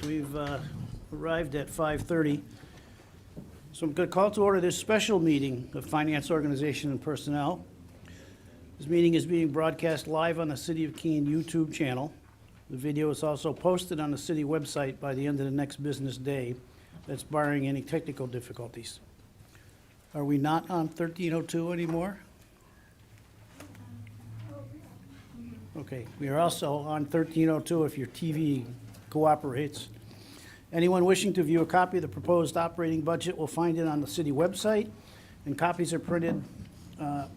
We've arrived at 5:30. So I'm going to call to order this special meeting of Finance, Organization, and Personnel. This meeting is being broadcast live on the City of Keene YouTube channel. The video is also posted on the city website by the end of the next business day. That's barring any technical difficulties. Are we not on 1302 anymore? Okay, we are also on 1302 if your TV cooperates. Anyone wishing to view a copy of the proposed operating budget will find it on the city website, and copies are printed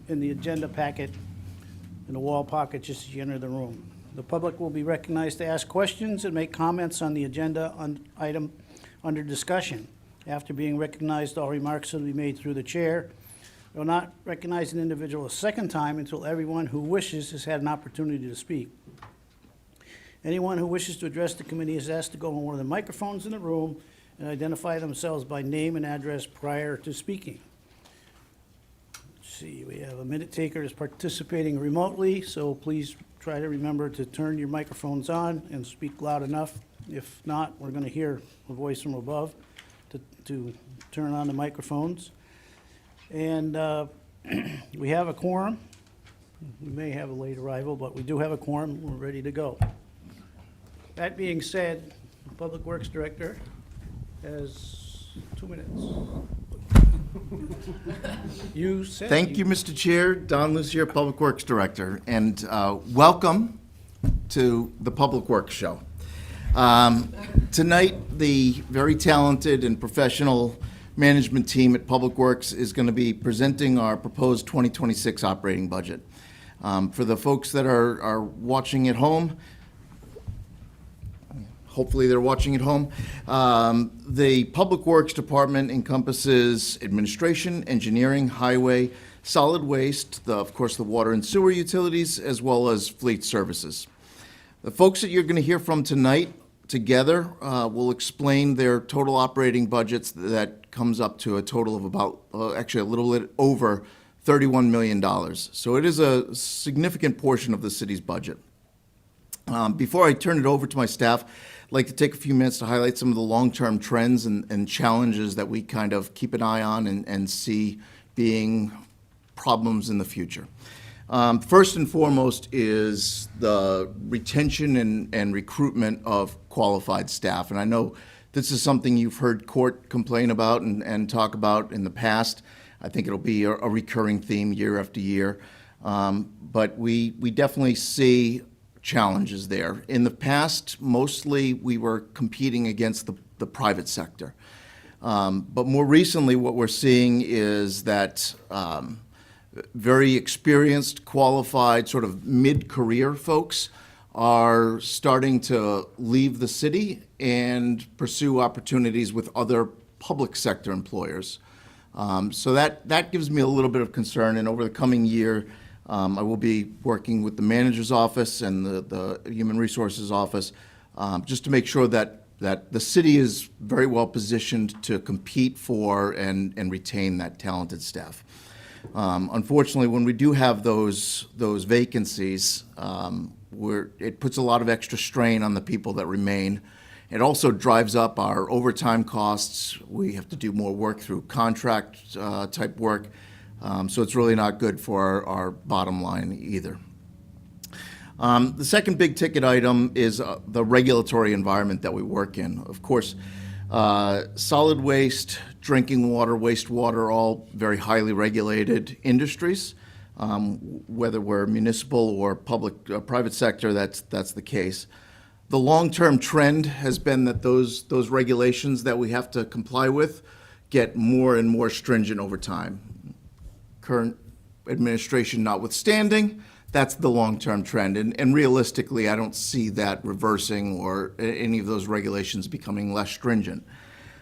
in the agenda packet in the wall pocket just as you enter the room. The public will be recognized to ask questions and make comments on the agenda item under discussion. After being recognized, all remarks will be made through the chair. I will not recognize an individual a second time until everyone who wishes has had an opportunity to speak. Anyone who wishes to address the committee is asked to go on one of the microphones in the room and identify themselves by name and address prior to speaking. Let's see, we have a minute taker is participating remotely, so please try to remember to turn your microphones on and speak loud enough. If not, we're going to hear a voice from above to turn on the microphones. And we have a quorum. We may have a late arrival, but we do have a quorum. We're ready to go. That being said, the Public Works Director has 2 minutes. You said. Thank you, Mr. Chair. Don Lucier, Public Works Director, and welcome to the Public Works Show. Tonight, the very talented and professional management team at Public Works is going to be presenting our proposed 2026 operating budget. For the folks that are watching at home, hopefully they're watching at home, the Public Works Department encompasses administration, engineering, highway, solid waste, of course the water and sewer utilities, as well as fleet services. The folks that you're going to hear from tonight together will explain their total operating budgets that comes up to a total of about, actually a little bit over $31 million. So it is a significant portion of the city's budget. Before I turn it over to my staff, I'd like to take a few minutes to highlight some of the long-term trends and challenges that we kind of keep an eye on and see being problems in the future. First and foremost is the retention and recruitment of qualified staff. And I know this is something you've heard court complain about and talk about in the past. I think it'll be a recurring theme year after year. But we definitely see challenges there. In the past, mostly we were competing against the private sector. But more recently, what we're seeing is that very experienced, qualified, sort of mid-career folks are starting to leave the city and pursue opportunities with other public sector employers. So that gives me a little bit of concern, and over the coming year, I will be working with the manager's office and the human resources office just to make sure that the city is very well positioned to compete for and retain that talented staff. Unfortunately, when we do have those vacancies, it puts a lot of extra strain on the people that remain. It also drives up our overtime costs. We have to do more work through contract type work, so it's really not good for our bottom line either. The second big ticket item is the regulatory environment that we work in. Of course, solid waste, drinking water, wastewater, all very highly regulated industries. Whether we're municipal or public, private sector, that's the case. The long-term trend has been that those regulations that we have to comply with get more and more stringent over time. Current administration notwithstanding, that's the long-term trend. And realistically, I don't see that reversing or any of those regulations becoming less stringent.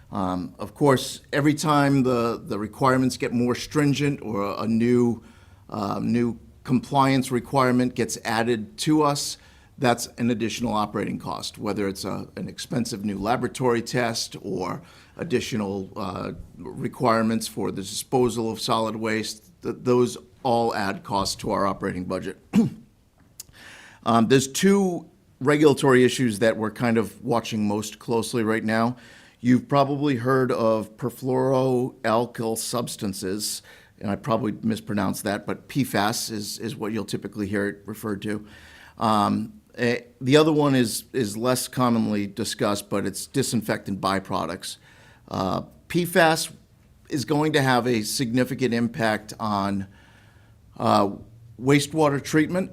Of course, every time the requirements get more stringent or a new compliance requirement gets added to us, that's an additional operating cost, whether it's an expensive new laboratory test or additional requirements for the disposal of solid waste. Those all add costs to our operating budget. There's two regulatory issues that we're kind of watching most closely right now. You've probably heard of perfluoroalkyl substances, and I probably mispronounced that, but PFAS is what you'll typically hear it referred to. The other one is less commonly discussed, but it's disinfectant byproducts. PFAS is going to have a significant impact on wastewater treatment,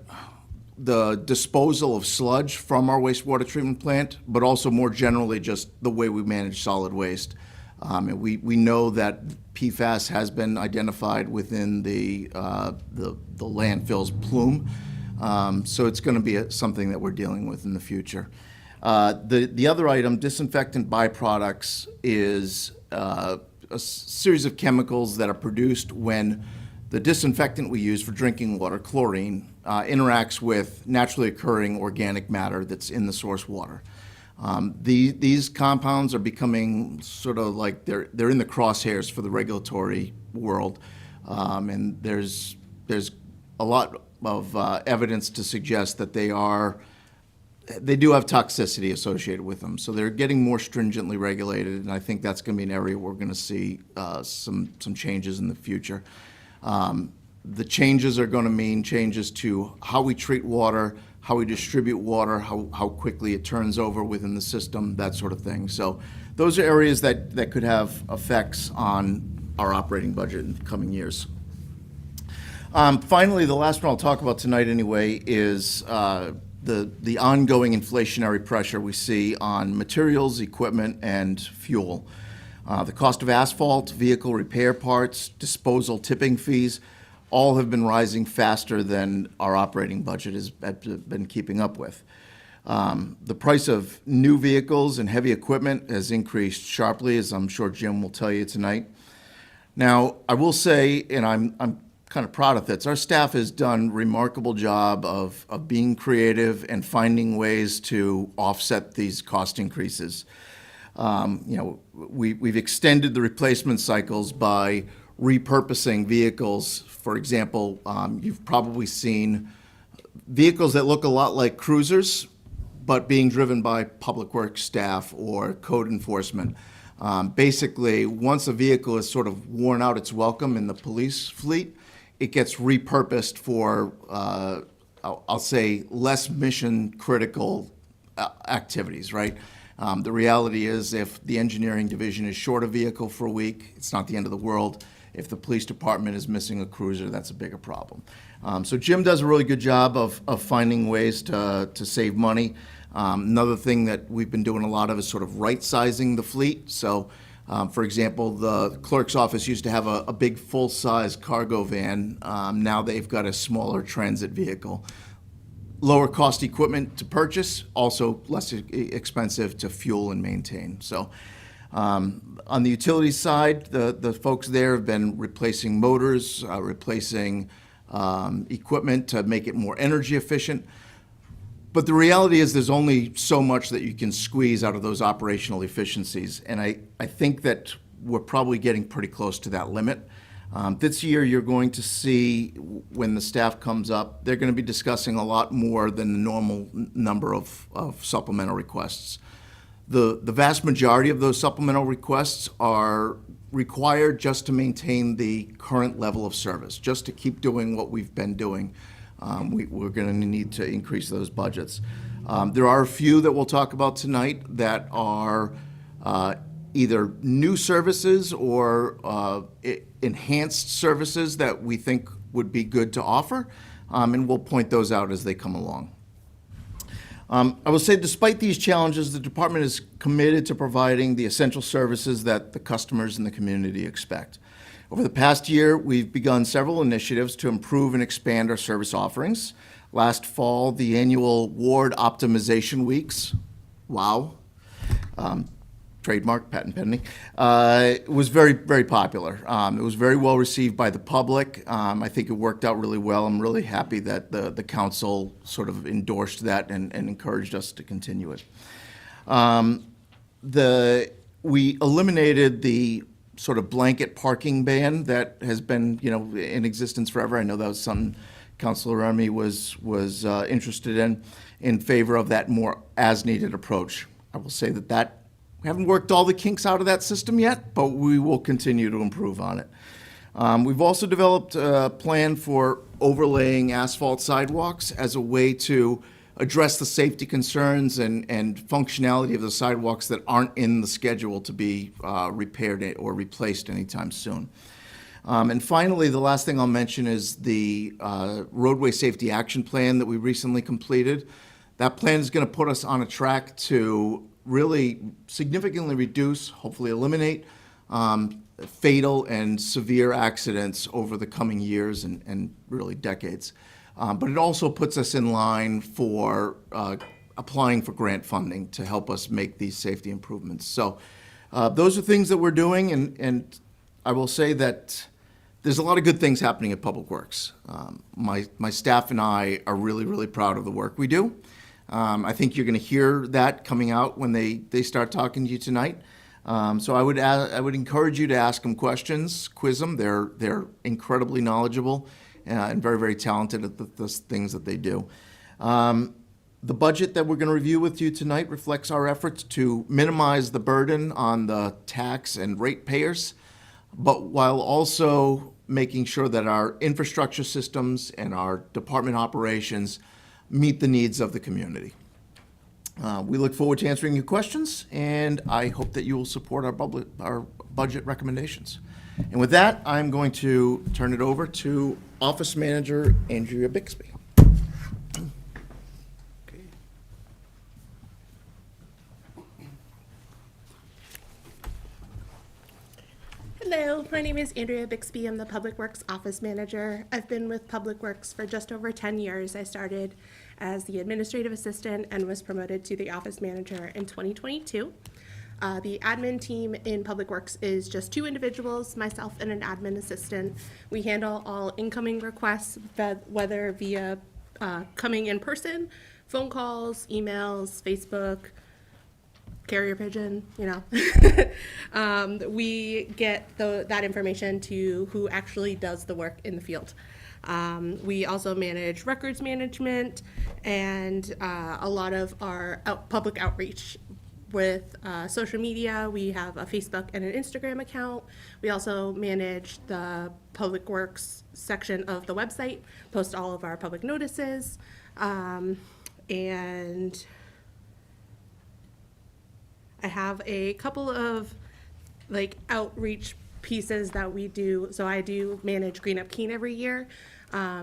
the disposal of sludge from our wastewater treatment plant, but also more generally just the way we manage solid waste. And we know that PFAS has been identified within the landfill's plume, so it's going to be something that we're dealing with in the future. The other item, disinfectant byproducts, is a series of chemicals that are produced when the disinfectant we use for drinking water, chlorine, interacts with naturally occurring organic matter that's in the source water. These compounds are becoming sort of like they're in the crosshairs for the regulatory world, and there's a lot of evidence to suggest that they do have toxicity associated with them. So they're getting more stringently regulated, and I think that's going to be an area we're going to see some changes in the future. The changes are going to mean changes to how we treat water, how we distribute water, how quickly it turns over within the system, that sort of thing. So those are areas that could have effects on our operating budget in the coming years. Finally, the last one I'll talk about tonight anyway is the ongoing inflationary pressure we see on materials, equipment, and fuel. The cost of asphalt, vehicle repair parts, disposal tipping fees, all have been rising faster than our operating budget has been keeping up with. The price of new vehicles and heavy equipment has increased sharply, as I'm sure Jim will tell you tonight. Now, I will say, and I'm kind of proud of this, our staff has done a remarkable job of being creative and finding ways to offset these cost increases. We've extended the replacement cycles by repurposing vehicles. For example, you've probably seen vehicles that look a lot like cruisers, but being driven by public works staff or code enforcement. Basically, once a vehicle is sort of worn out its welcome in the police fleet, it gets repurposed for, I'll say, less mission-critical activities, right? The reality is if the engineering division is short a vehicle for a week, it's not the end of the world. If the police department is missing a cruiser, that's a bigger problem. So Jim does a really good job of finding ways to save money. Another thing that we've been doing a lot of is sort of right-sizing the fleet. So, for example, the clerk's office used to have a big full-size cargo van. Now they've got a smaller transit vehicle. Lower cost equipment to purchase, also less expensive to fuel and maintain. So on the utility side, the folks there have been replacing motors, replacing equipment to make it more energy efficient. But the reality is there's only so much that you can squeeze out of those operational efficiencies. And I think that we're probably getting pretty close to that limit. This year, you're going to see, when the staff comes up, they're going to be discussing a lot more than the normal number of supplemental requests. The vast majority of those supplemental requests are required just to maintain the current level of service, just to keep doing what we've been doing. We're going to need to increase those budgets. There are a few that we'll talk about tonight that are either new services or enhanced services that we think would be good to offer, and we'll point those out as they come along. I will say, despite these challenges, the department is committed to providing the essential services that the customers and the community expect. Over the past year, we've begun several initiatives to improve and expand our service offerings. Last fall, the annual Ward Optimization Weeks, wow, trademark, patent pending, was very, very popular. It was very well received by the public. I think it worked out really well. I'm really happy that the council sort of endorsed that and encouraged us to continue it. We eliminated the sort of blanket parking ban that has been, in existence forever. I know that was something Councilor Remy was interested in favor of that more as-needed approach. I will say that we haven't worked all the kinks out of that system yet, but we will continue to improve on it. We've also developed a plan for overlaying asphalt sidewalks as a way to address the safety concerns and functionality of the sidewalks that aren't in the schedule to be repaired or replaced anytime soon. And finally, the last thing I'll mention is the roadway safety action plan that we recently completed. That plan is going to put us on a track to really significantly reduce, hopefully eliminate, fatal and severe accidents over the coming years and really decades. But it also puts us in line for applying for grant funding to help us make these safety improvements. So those are things that we're doing, and I will say that there's a lot of good things happening at Public Works. My staff and I are really, really proud of the work we do. I think you're going to hear that coming out when they start talking to you tonight. So I would encourage you to ask them questions, quiz them. They're incredibly knowledgeable and very, very talented at the things that they do. The budget that we're going to review with you tonight reflects our efforts to minimize the burden on the tax and ratepayers, but while also making sure that our infrastructure systems and our department operations meet the needs of the community. We look forward to answering your questions, and I hope that you will support our budget recommendations. And with that, I'm going to turn it over to Office Manager Andrea Bixby. Hello, my name is Andrea Bixby. I'm the Public Works Office Manager. I've been with Public Works for just over 10 years. I started as the administrative assistant and was promoted to the office manager in 2022. The admin team in Public Works is just 2 individuals, myself and an admin assistant. We handle all incoming requests, whether via coming in person, phone calls, emails, Facebook, carrier pigeon, you know. We get that information to who actually does the work in the field. We also manage records management and a lot of our public outreach with social media. We have a Facebook and an Instagram account. We also manage the Public Works section of the website, post all of our public notices, and I have a couple of outreach pieces that we do. So I do manage Green Up Keene every year,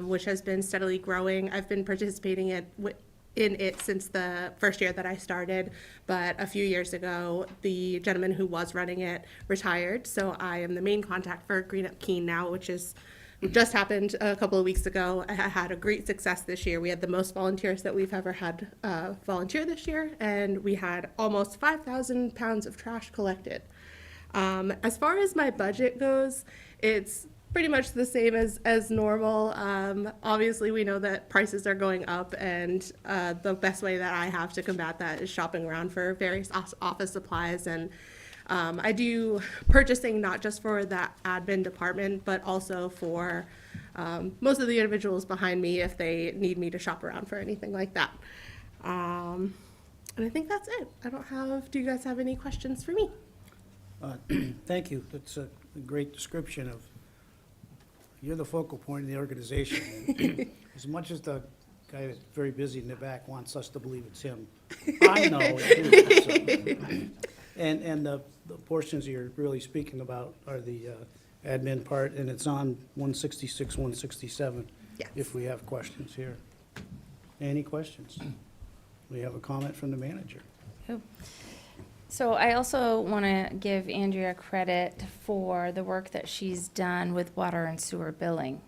which has been steadily growing. I've been participating in it since the first year that I started, but a few years ago, the gentleman who was running it retired. So I am the main contact for Green Up Keene now, which just happened a couple of weeks ago. I had a great success this year. We had the most volunteers that we've ever had volunteer this year, and we had almost 5,000 pounds of trash collected. As far as my budget goes, it's pretty much the same as normal. Obviously, we know that prices are going up, and the best way that I have to combat that is shopping around for various office supplies. And I do purchasing not just for the admin department, but also for most of the individuals behind me if they need me to shop around for anything like that. And I think that's it. Do you guys have any questions for me? Thank you. That's a great description of, you're the focal point of the organization. As much as the guy that's very busy in the back wants us to believe it's him, I know it is. So. And the portions you're really speaking about are the admin part, and it's on 166, 167. Yes. If we have questions here. Any questions? We have a comment from the manager. Oh. So I also want to give Andrea credit for the work that she's done with water and sewer billing.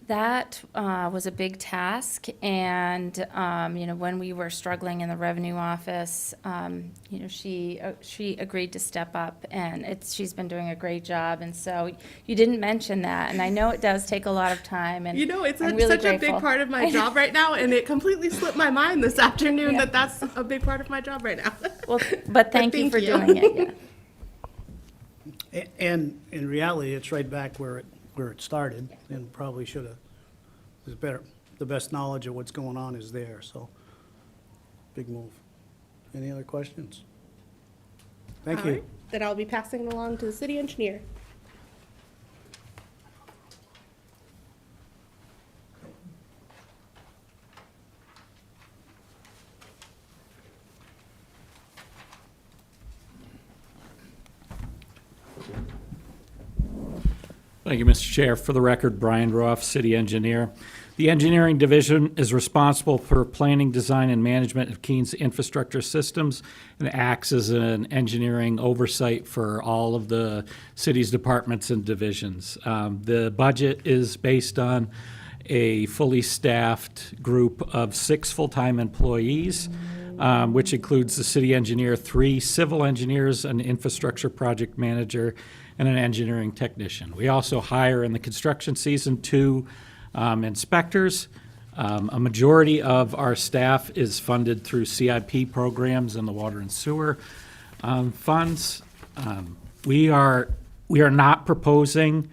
That was a big task, and when we were struggling in the revenue office, she agreed to step up, and she's been doing a great job. And so you didn't mention that, and I know it does take a lot of time. And It's I'm really such a big grateful. part of my job right now, and it completely slipped my mind this afternoon that that's a big part of my job right now. Well, but thank you for doing it. Yeah. And in reality, it's right back where it started, and probably should have the best knowledge of what's going on is there, so, big move. Any other questions? Thank All you. right. Then I'll be passing it along to the city engineer. Thank you, Mr. Chair. For the record, Brian Roth, City Engineer. The Engineering Division is responsible for planning, design, and management of Keene's infrastructure systems and acts as an engineering oversight for all of the city's departments and divisions. The budget is based on a fully staffed group of 6 full-time employees, which includes the city engineer, 3 civil engineers, an infrastructure project manager, and an engineering technician. We also hire in the construction season 2 inspectors. A majority of our staff is funded through CIP programs and the water and sewer funds. We are not proposing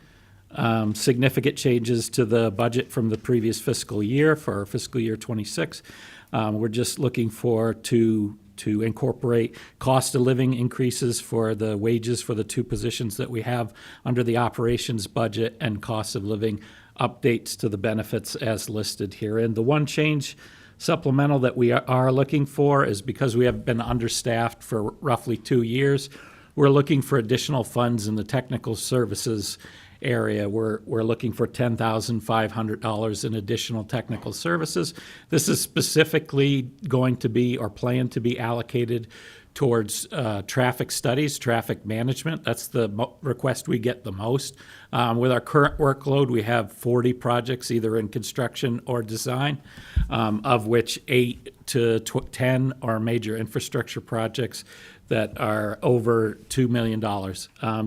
significant changes to the budget from the previous fiscal year for our fiscal year '26. We're just looking to incorporate cost of living increases for the wages for the 2 positions that we have under the operations budget and cost of living updates to the benefits as listed herein. The one change supplemental that we are looking for is because we have been understaffed for roughly 2 years, we're looking for additional funds in the technical services area. We're looking for $10,500 in additional technical services. This is specifically going to be or planned to be allocated towards traffic studies, traffic management. That's the request we get the most. With our current workload, we have 40 projects either in construction or design, of which 8 to 10 are major infrastructure projects that are over $2 million.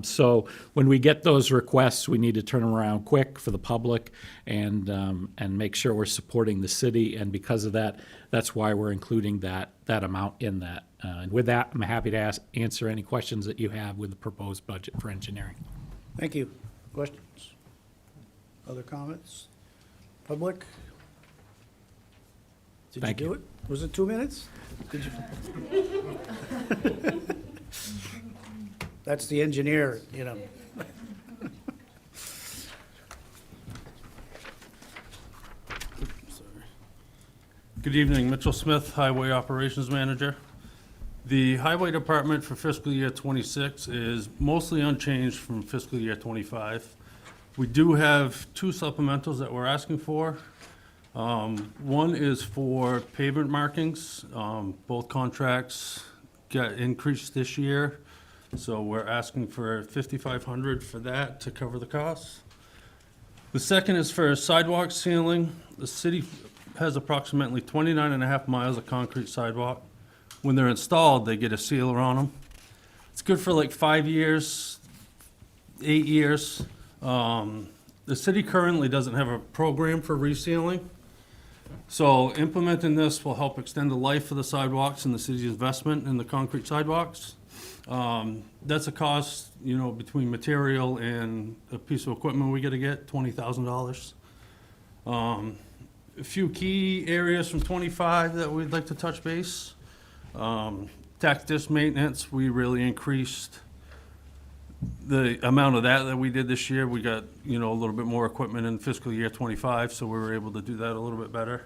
So when we get those requests, we need to turn them around quick for the public and make sure we're supporting the city. And because of that, that's why we're including that amount in that. And with that, I'm happy to answer any questions that you have with the proposed budget for engineering. Thank you. Questions? Other comments? Public? Did Thank you do you. it? Was it 2 minutes? Did you? That's the engineer, you know. Good evening, Mitchell Smith, Highway Operations Manager. The Highway Department for fiscal year '26 is mostly unchanged from fiscal year '25. We do have 2 supplementals that we're asking for. One is for pavement markings. Both contracts got increased this year, so we're asking for $5,500 for that to cover the costs. The second is for sidewalk sealing. The city has approximately 29.5 miles of concrete sidewalk. When they're installed, they get a sealer on them. It's good for like 5 years, 8 years. The city currently doesn't have a program for resealing. So implementing this will help extend the life of the sidewalks and the city's investment in the concrete sidewalks. That's a cost, between material and a piece of equipment we gotta get, $20,000. A few key areas from '25 that we'd like to touch base. Tax disc maintenance, we really increased the amount of that we did this year. We got, a little bit more equipment in fiscal year '25, so we were able to do that a little bit better.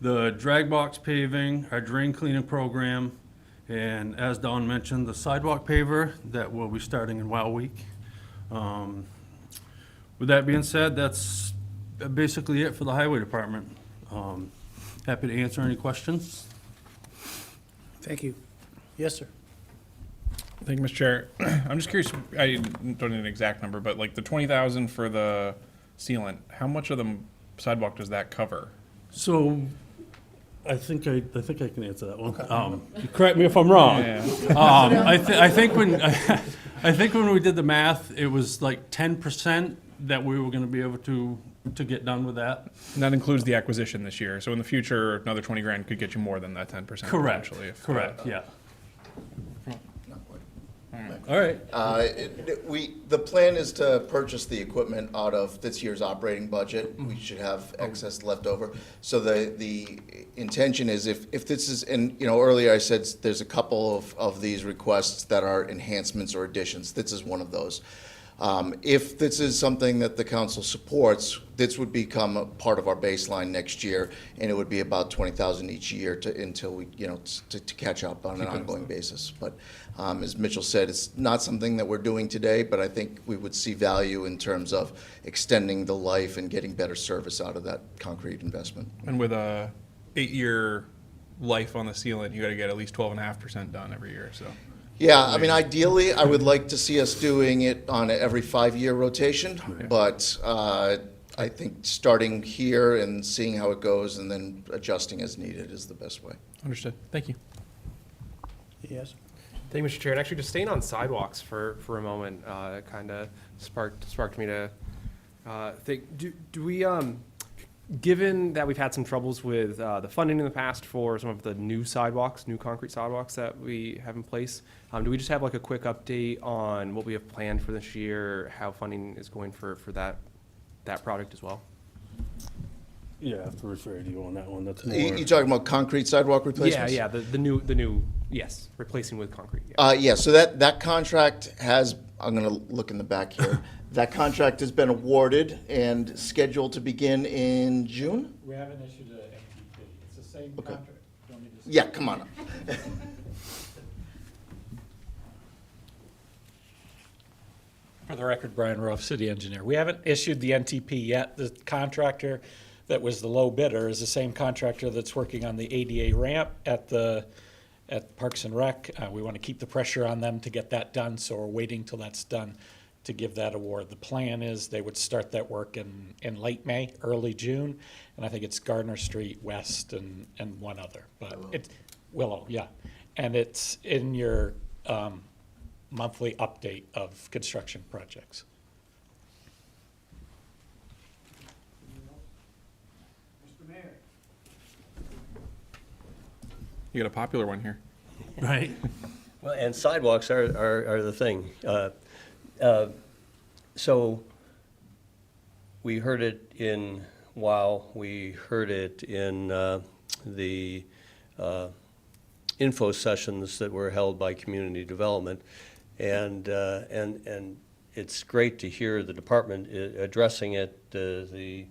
The drag box paving, our drain cleaning program, and as Don mentioned, the sidewalk paver that will be starting in Wow Week. With that being said, that's basically it for the highway department. Happy to answer any questions. Thank you. Yes, sir. Thank you, Mr. Chair. I'm just curious, I don't need an exact number, but like the 20,000 for the sealant, how much of the sidewalk does that cover? So, I think I can answer that one. Correct me if I'm wrong. I think when we did the math, it was like 10% that we were going to be able to get done with that. And that includes the acquisition this year. So in the future, another 20 grand could get you more than that 10%. Correct. potentially, if- Correct. Yeah. All All right. The plan is to purchase the equipment out of this year's operating budget. We should have excess left over. So the intention is if this is, and, you know, earlier I said there's a couple of these requests that are enhancements or additions. This is one of those. If this is something that the council supports, this would become a part of our baseline next year, and it would be about 20,000 each year until we, you know, to catch up on an ongoing basis. But as Mitchell said, it's not something that we're doing today, but I think we would see value in terms of extending the life and getting better service out of that concrete investment. And with a 8-year life on the sealant, you got to get at least 12.5% done every year, so. Yeah, I mean, ideally, I would like to see us doing it on an every 5-year rotation, but I think starting here and seeing how it goes and then adjusting as needed is the best way. Understood. Thank you. Yes? Thank you, Mr. Chair. And actually, just staying on sidewalks for a moment, kind of sparked me to think, do we, given that we've had some troubles with the funding in the past for some of the new sidewalks, new concrete sidewalks that we have in place, do we just have like a quick update on what we have planned for this year, how funding is going for that project as well? Yeah, I have to refer to you on that one. That's more. You talking about concrete sidewalk replacements? Yeah, the new, yes, replacing with concrete. Yeah. Yeah, so that contract has, I'm going to look in the back here. That contract has been awarded and scheduled to begin in June? We haven't issued an MTP. It's the same Okay. contract. You want me to- Yeah, come on up. For the record, Brian Ruff, city engineer. We haven't issued the NTP yet. The contractor that was the low bidder is the same contractor that's working on the ADA ramp at Parks and Rec. We want to keep the pressure on them to get that done, so we're waiting till that's done to give that award. The plan is they would start that work in late May, early June, and I think it's Gardner Street West and one other. But it's Willow, yeah. And it's in your monthly update of construction projects. Mr. Mayor? You got a popular one here. Right. Well, and sidewalks are the thing. So we heard it in WOW, we heard it in the info sessions that were held by community development. And it's great to hear the department addressing it, the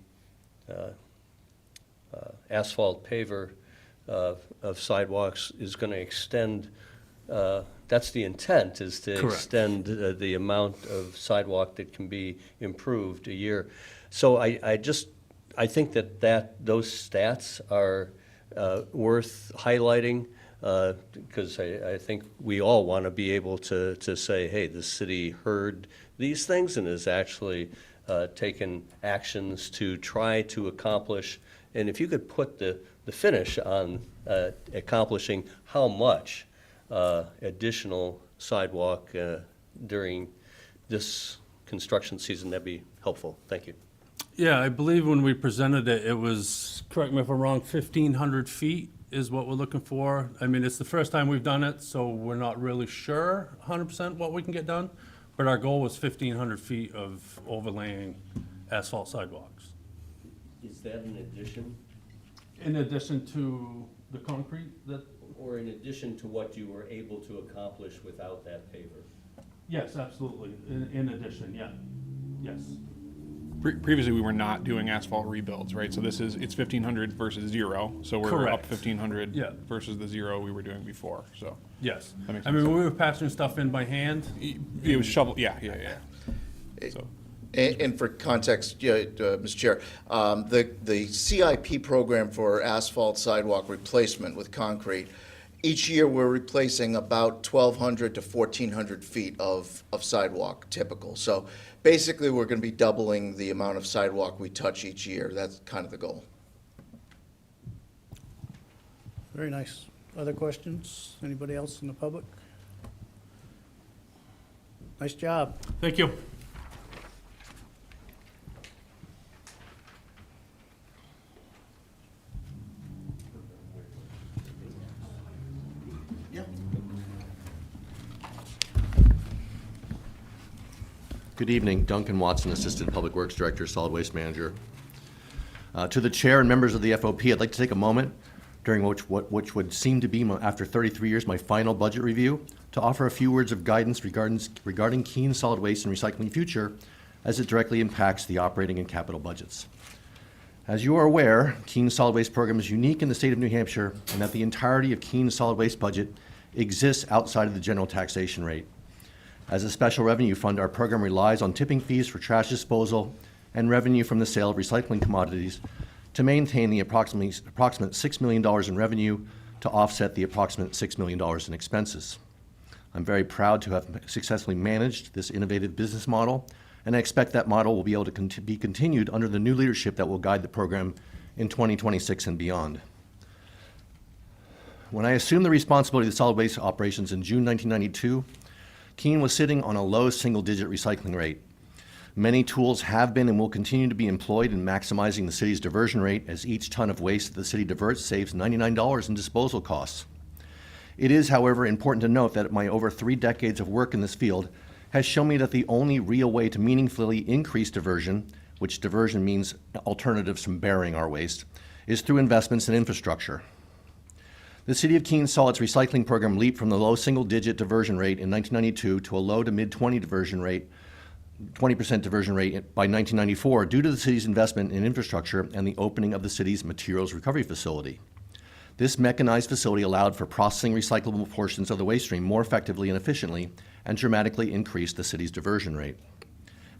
asphalt paver of sidewalks is going to extend, that's the intent, is to Correct. extend the amount of sidewalk that can be improved a year. So I think that those stats are worth highlighting, because I think we all want to be able to say, hey, the city heard these things and has actually taken actions to try to accomplish. And if you could put the finish on accomplishing how much additional sidewalk during this construction season, that'd be helpful. Thank you. Yeah, I believe when we presented it, it was, correct me if I'm wrong, 1,500 feet is what we're looking for. I mean, it's the first time we've done it, so we're not really sure 100% what we can get done. But our goal was 1,500 feet of overlaying asphalt sidewalks. Is that in addition, In addition to the concrete that, or in addition to what you were able to accomplish without that paver? yes, absolutely, in addition, yeah, yes. Previously, we were not doing asphalt rebuilds, right? So it's 1,500 versus 0. So we're Correct. up 1,500 Yeah. versus the 0 we were doing before, so. Yes. That makes I mean, we were patching stuff in by hand. It was shovel, yeah. So, And for context, yeah, Mr. Chair, the CIP program for asphalt sidewalk replacement with concrete, each year we're replacing about 1,200 to 1,400 feet of sidewalk, typical. So basically, we're going to be doubling the amount of sidewalk we touch each year. That's kind of the goal. Very nice. Other questions? Anybody else in the public? Nice job. Thank you. Good evening, Duncan Watson, Assistant Public Works Director, Solid Waste Manager. To the Chair and members of the FOP, I'd like to take a moment during which would seem to be, after 33 years, my final budget review, to offer a few words of guidance regarding Keene solid waste and recycling future as it directly impacts the operating and capital budgets. As you are aware, Keene's solid waste program is unique in the state of New Hampshire, and that the entirety of Keene's solid waste budget exists outside of the general taxation rate. As a special revenue fund, our program relies on tipping fees for trash disposal and revenue from the sale of recycling commodities to maintain the approximate $6 million in revenue to offset the approximate $6 million in expenses. I'm very proud to have successfully managed this innovative business model, and I expect that model will be able to be continued under the new leadership that will guide the program in 2026 and beyond. When I assumed the responsibility of the solid waste operations in June 1992, Keene was sitting on a low single-digit recycling rate. Many tools have been and will continue to be employed in maximizing the city's diversion rate, as each ton of waste that the city diverts saves $99 in disposal costs. It is, however, important to note that my over 3 decades of work in this field has shown me that the only real way to meaningfully increase diversion, which diversion means alternatives from burying our waste, is through investments in infrastructure. The City of Keene saw its recycling program leap from the low single-digit diversion rate in 1992 to a low to mid-20% diversion rate by 1994 due to the city's investment in infrastructure and the opening of the city's materials recovery facility. This mechanized facility allowed for processing recyclable portions of the waste stream more effectively and efficiently, and dramatically increased the city's diversion rate.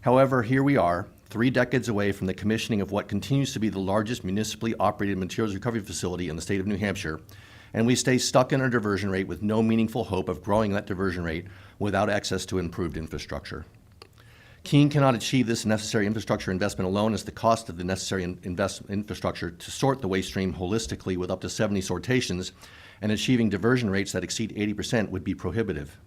However, here we are, 3 decades away from the commissioning of what continues to be the largest municipally operated materials recovery facility in the state of New Hampshire, and we stay stuck in our diversion rate with no meaningful hope of growing that diversion rate without access to improved infrastructure. Keene cannot achieve this necessary infrastructure investment alone, as the cost of the necessary infrastructure to sort the waste stream holistically with up to 70 sortations and achieving diversion rates that exceed 80% would be prohibitive.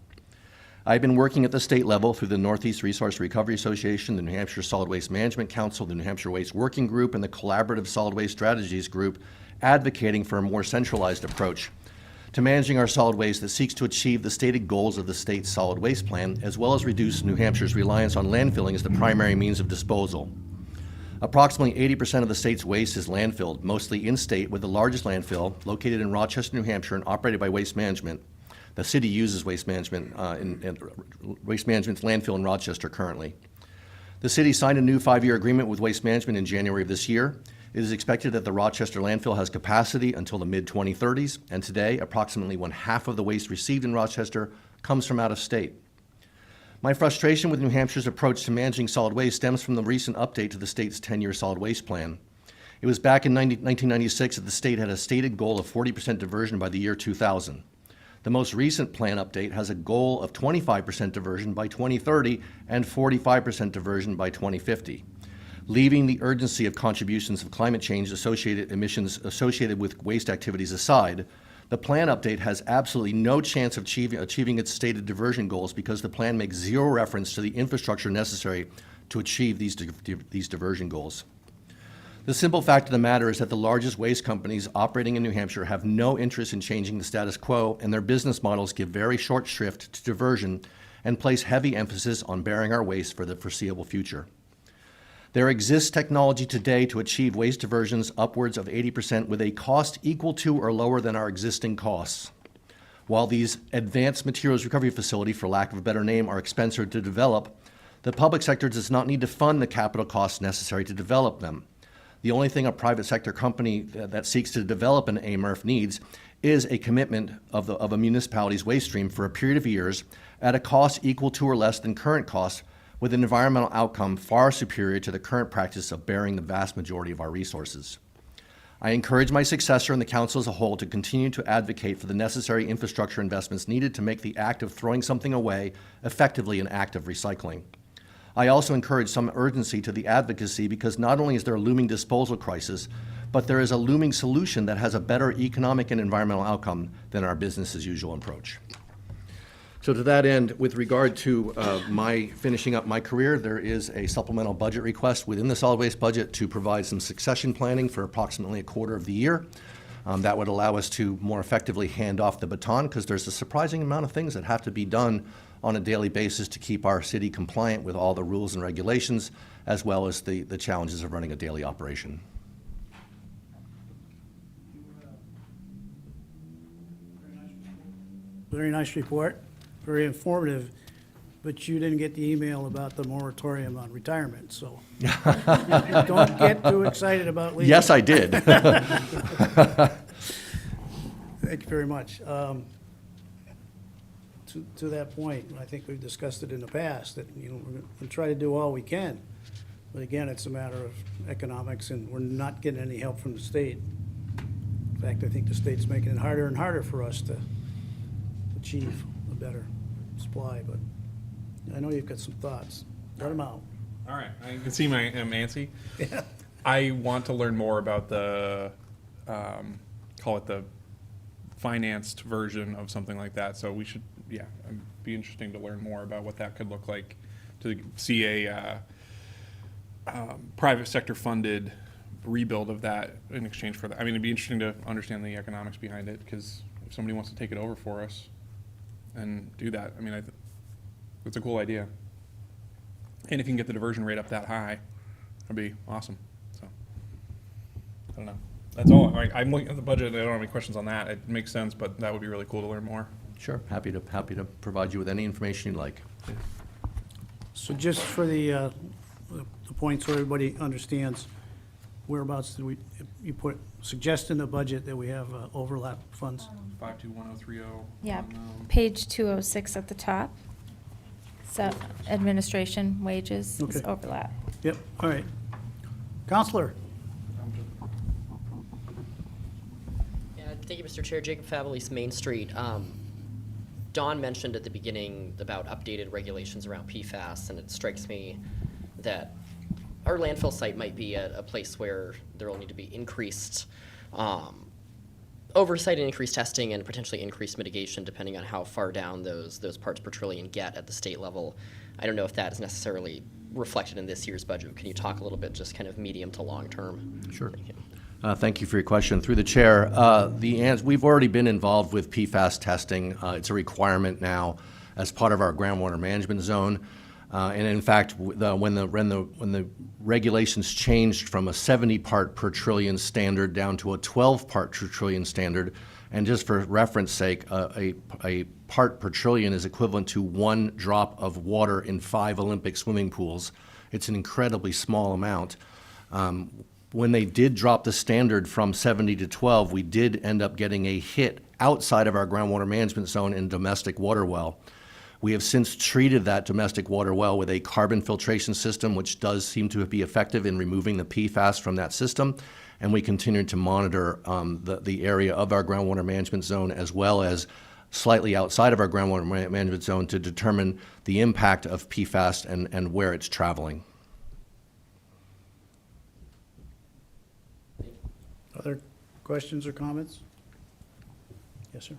I've been working at the state level through the Northeast Resource Recovery Association, the New Hampshire Solid Waste Management Council, the New Hampshire Waste Working Group, and the Collaborative Solid Waste Strategies Group, advocating for a more centralized approach to managing our solid waste that seeks to achieve the stated goals of the state's solid waste plan, as well as reduce New Hampshire's reliance on landfilling as the primary means of disposal. Approximately 80% of the state's waste is landfilled, mostly in-state, with the largest landfill located in Rochester, New Hampshire, and operated by Waste Management. The city uses Waste Management, Waste Management's landfill in Rochester currently. The city signed a new 5-year agreement with Waste Management in January of this year. It is expected that the Rochester landfill has capacity until the mid-2030s, and today, approximately 1/2 of the waste received in Rochester comes from out of state. My frustration with New Hampshire's approach to managing solid waste stems from the recent update to the state's 10-year solid waste plan. It was back in 1996 that the state had a stated goal of 40% diversion by the year 2000. The most recent plan update has a goal of 25% diversion by 2030 and 45% diversion by 2050. Leaving the urgency of contributions of climate change emissions associated with waste activities aside, the plan update has absolutely no chance of achieving its stated diversion goals because the plan makes zero reference to the infrastructure necessary to achieve these diversion goals. The simple fact of the matter is that the largest waste companies operating in New Hampshire have no interest in changing the status quo, and their business models give very short shrift to diversion and place heavy emphasis on burying our waste for the foreseeable future. There exists technology today to achieve waste diversions upwards of 80% with a cost equal to or lower than our existing costs. While these advanced materials recovery facilities, for lack of a better name, are expensive to develop, the public sector does not need to fund the capital costs necessary to develop them. The only thing a private sector company that seeks to develop an AMRF needs is a commitment of a municipality's waste stream for a period of years at a cost equal to or less than current costs, with an environmental outcome far superior to the current practice of burying the vast majority of our resources. I encourage my successor and the council as a whole to continue to advocate for the necessary infrastructure investments needed to make the act of throwing something away effectively an act of recycling. I also encourage some urgency to the advocacy because not only is there a looming disposal crisis, but there is a looming solution that has a better economic and environmental outcome than our business as usual approach. So to that end, with regard to my finishing up my career, there is a supplemental budget request within the solid waste budget to provide some succession planning for approximately a quarter of the year. That would allow us to more effectively hand off the baton because there's a surprising amount of things that have to be done on a daily basis to keep our city compliant with all the rules and regulations, as well as the challenges of running a daily operation. Very nice report, very informative, but you didn't get the email about the moratorium on retirement, so don't get too excited about leaving. Yes, I did. Thank you very much. To that point, I think we've discussed it in the past, that, we're going to try to do all we can. But again, it's a matter of economics, and we're not getting any help from the state. In fact, I think the state's making it harder and harder for us to achieve a better supply, but I know you've got some thoughts. Let them out. All right, I can see I'm antsy. I want to learn more about the, call it the financed version of something like that. So we should, it'd be interesting to learn more about what that could look like, to see a private sector funded rebuild of that in exchange for that. I mean, it'd be interesting to understand the economics behind it, because if somebody wants to take it over for us and do that, I mean, it's a cool idea. And if you can get the diversion rate up that high, that'd be awesome. So, I don't know. That's all. I'm looking at the budget. I don't have any questions on that. It makes sense, but that would be really cool to learn more. Sure, happy to provide you with any information you'd like. So just for the point so everybody understands, whereabouts did you suggest in the budget that we have overlap funds? 521030. Yeah, page 206 at the top. So administration wages is Okay. overlap. Yep, all right. Counselor? Yeah, thank you, Mr. Chair. Jacob Fabilis, Main Street. Don mentioned at the beginning about updated regulations around PFAS, and it strikes me that our landfill site might be a place where there will need to be increased oversight and increased testing and potentially increased mitigation depending on how far down those parts per trillion get at the state level. I don't know if that is necessarily reflected in this year's budget. Can you talk a little bit just kind of medium to long term? Sure. Thank you. Thank you for your question. Through the chair, we've already been involved with PFAS testing. It's a requirement now as part of our groundwater management zone. And in fact, when the regulations changed from a 70 part per trillion standard down to a 12 part per trillion standard, and just for reference sake, a part per trillion is equivalent to 1 drop of water in 5 Olympic swimming pools. It's an incredibly small amount. When they did drop the standard from 70 to 12, we did end up getting a hit outside of our groundwater management zone in domestic water well. We have since treated that domestic water well with a carbon filtration system, which does seem to be effective in removing the PFAS from that system. And we continue to monitor the area of our groundwater management zone, as well as slightly outside of our groundwater management zone, to determine the impact of PFAS and where it's traveling. Other questions or comments? Yes, sir.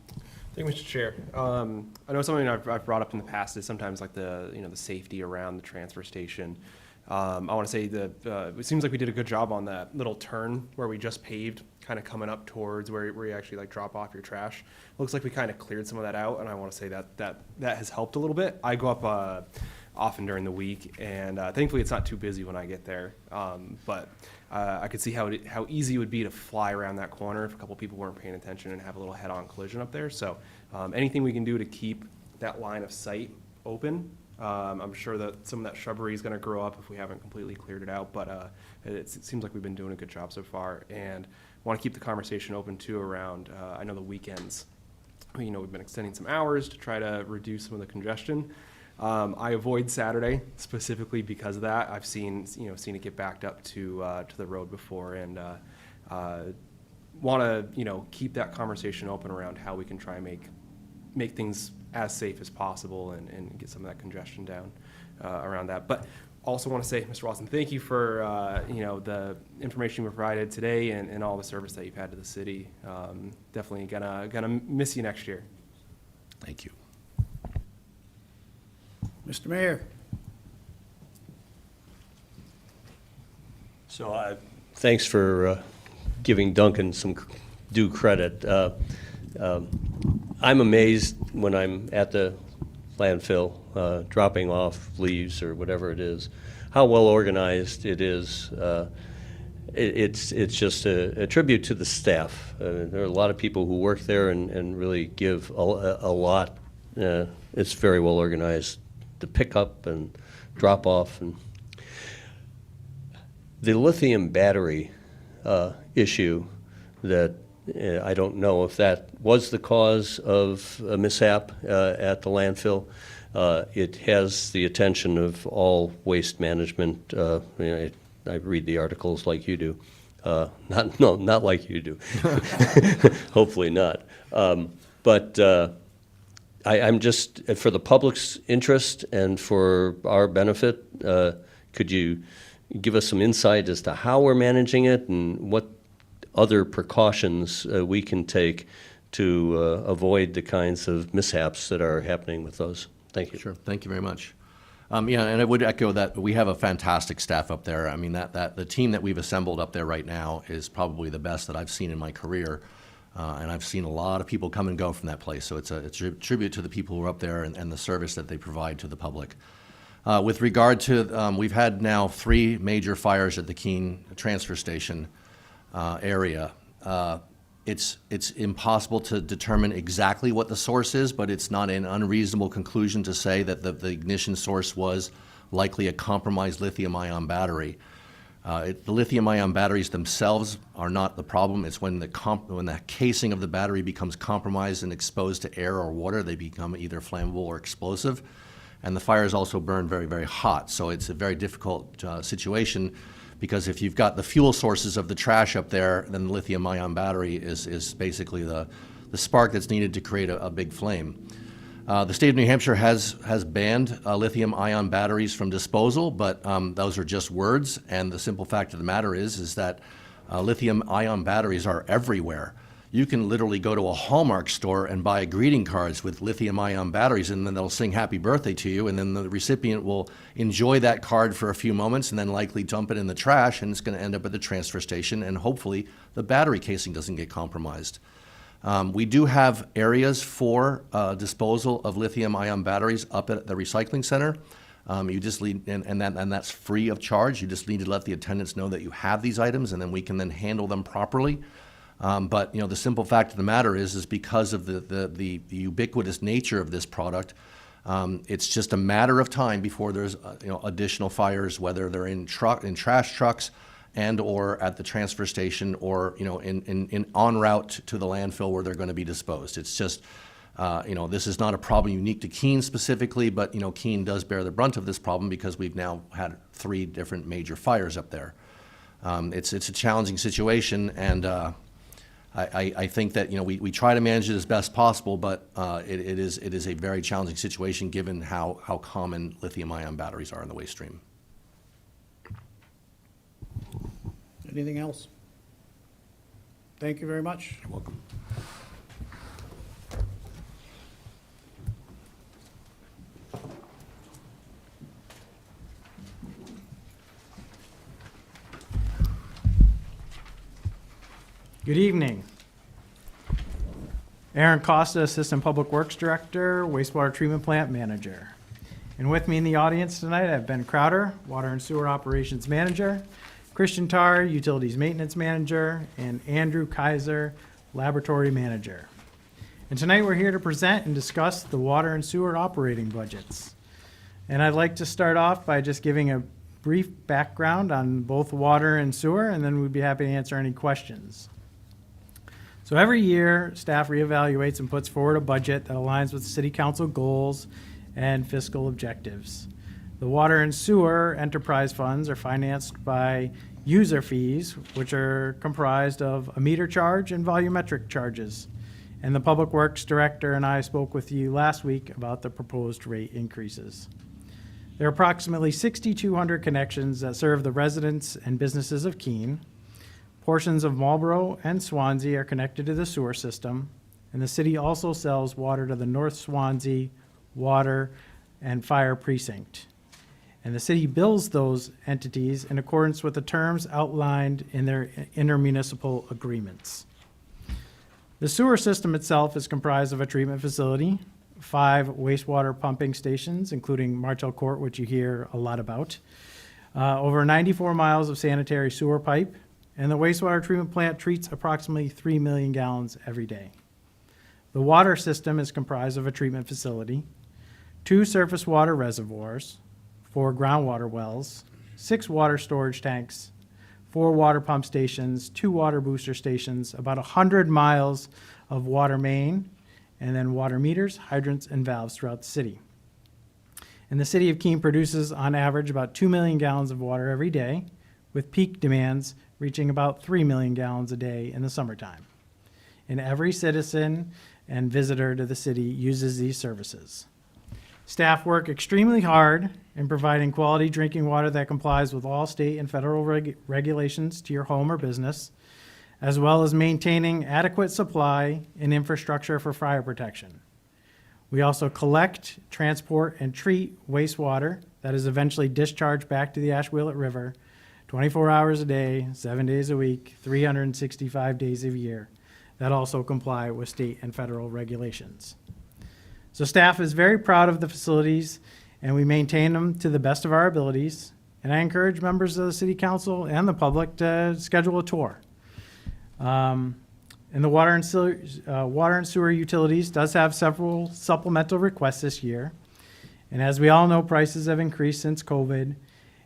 Thank you, Mr. Chair. I know something I've brought up in the past is sometimes like the safety around the transfer station. I want to say that it seems like we did a good job on that little turn where we just paved, kind of coming up towards where you actually like drop off your trash. Looks like we kind of cleared some of that out, and I want to say that has helped a little bit. I go up often during the week, and thankfully it's not too busy when I get there. But I could see how easy it would be to fly around that corner if a couple people weren't paying attention and have a little head-on collision up there. So anything we can do to keep that line of sight open. I'm sure that some of that shrubbery is going to grow up if we haven't completely cleared it out, but it seems like we've been doing a good job so far, and want to keep the conversation open too around, I know the weekends, we've been extending some hours to try to reduce some of the congestion. I avoid Saturday specifically because of that. I've seen it get backed up to the road before, and want to keep that conversation open around how we can try and make things as safe as possible and get some of that congestion down around that. But also want to say, Mr. Watson, thank you for the information you provided today and all the service that you've had to the city. Definitely gonna miss you next year. Thank you. Mr. Mayor? So thanks for giving Duncan some due credit. I'm amazed when I'm at the landfill, dropping off leaves or whatever it is, how well organized it is. It's just a tribute to the staff. There are a lot of people who work there and really give a lot. It's very well organized, the pickup and drop off. And the lithium battery issue that I don't know if that was the cause of a mishap at the landfill. It has the attention of all waste management. I read the articles like you do. Not like you do. Hopefully not. But I'm just, for the public's interest and for our benefit, could you give us some insight as to how we're managing it and what other precautions we can take to avoid the kinds of mishaps that are happening with those? Thank you. Sure, thank you very much. Yeah, and I would echo that we have a fantastic staff up there. I mean, that the team that we've assembled up there right now is probably the best that I've seen in my career. And I've seen a lot of people come and go from that place. So it's a tribute to the people who are up there and the service that they provide to the public. With regard to, we've had now 3 major fires at the Keene transfer station area. It's impossible to determine exactly what the source is, but it's not an unreasonable conclusion to say that the ignition source was likely a compromised lithium-ion battery. The lithium-ion batteries themselves are not the problem. It's when the casing of the battery becomes compromised and exposed to air or water, they become either flammable or explosive. And the fires also burn very, very hot. So it's a very difficult situation, because if you've got the fuel sources of the trash up there, then the lithium-ion battery is basically the spark that's needed to create a big flame. The state of New Hampshire has banned lithium-ion batteries from disposal, but those are just words. And the simple fact of the matter is that lithium-ion batteries are everywhere. You can literally go to a Hallmark store and buy greeting cards with lithium-ion batteries, and then they'll sing happy birthday to you, and then the recipient will enjoy that card for a few moments and then likely dump it in the trash, and it's going to end up at the transfer station, and hopefully the battery casing doesn't get compromised. We do have areas for disposal of lithium-ion batteries up at the recycling center. You just need, and that's free of charge. You just need to let the attendants know that you have these items, and then we can then handle them properly. But the simple fact of the matter is because of the ubiquitous nature of this product, it's just a matter of time before there's additional fires, whether they're in trash trucks and or at the transfer station, or in en route to the landfill where they're going to be disposed. It's just this is not a problem unique to Keene specifically, but Keene does bear the brunt of this problem because we've now had 3 different major fires up there. It's a challenging situation, and I think that we try to manage it as best possible, but it is a very challenging situation given how common lithium-ion batteries are in the waste stream. Anything else? Thank you very much. You're welcome. Good evening. Aaron Costa, Assistant Public Works Director, Wastewater Treatment Plant Manager. And with me in the audience tonight, I have Ben Crowder, Water and Sewer Operations Manager, Christian Tarr, Utilities Maintenance Manager, and Andrew Kaiser, Laboratory Manager. And tonight we're here to present and discuss the water and sewer operating budgets. And I'd like to start off by just giving a brief background on both water and sewer, and then we'd be happy to answer any questions. So every year, staff reevaluates and puts forward a budget that aligns with city council goals and fiscal objectives. The water and sewer enterprise funds are financed by user fees, which are comprised of a meter charge and volumetric charges. And the Public Works Director and I spoke with you last week about the proposed rate increases. There are approximately 6,200 connections that serve the residents and businesses of Keene. Portions of Marlborough and Swansea are connected to the sewer system, and the city also sells water to the North Swansea Water and Fire Precinct. And the city bills those entities in accordance with the terms outlined in their intermunicipal agreements. The sewer system itself is comprised of a treatment facility, 5 wastewater pumping stations, including Martel Court, which you hear a lot about, over 94 miles of sanitary sewer pipe, and the wastewater treatment plant treats approximately 3 million gallons every day. The water system is comprised of a treatment facility, 2 surface water reservoirs, 4 groundwater wells, 6 water storage tanks, 4 water pump stations, 2 water booster stations, about 100 miles of water main, and then water meters, hydrants, and valves throughout the city. And the city of Keene produces, on average, about 2 million gallons of water every day, with peak demands reaching about 3 million gallons a day in the summertime. And every citizen and visitor to the city uses these services. Staff work extremely hard in providing quality drinking water that complies with all state and federal regulations to your home or business, as well as maintaining adequate supply and infrastructure for fire protection. We also collect, transport, and treat wastewater that is eventually discharged back to the Ashwillet River 24 hours a day, 7 days a week, 365 days a year, that also comply with state and federal regulations. So staff is very proud of the facilities, and we maintain them to the best of our abilities. And I encourage members of the city council and the public to schedule a tour. And the water and sewer utilities does have several supplemental requests this year. And as we all know, prices have increased since COVID,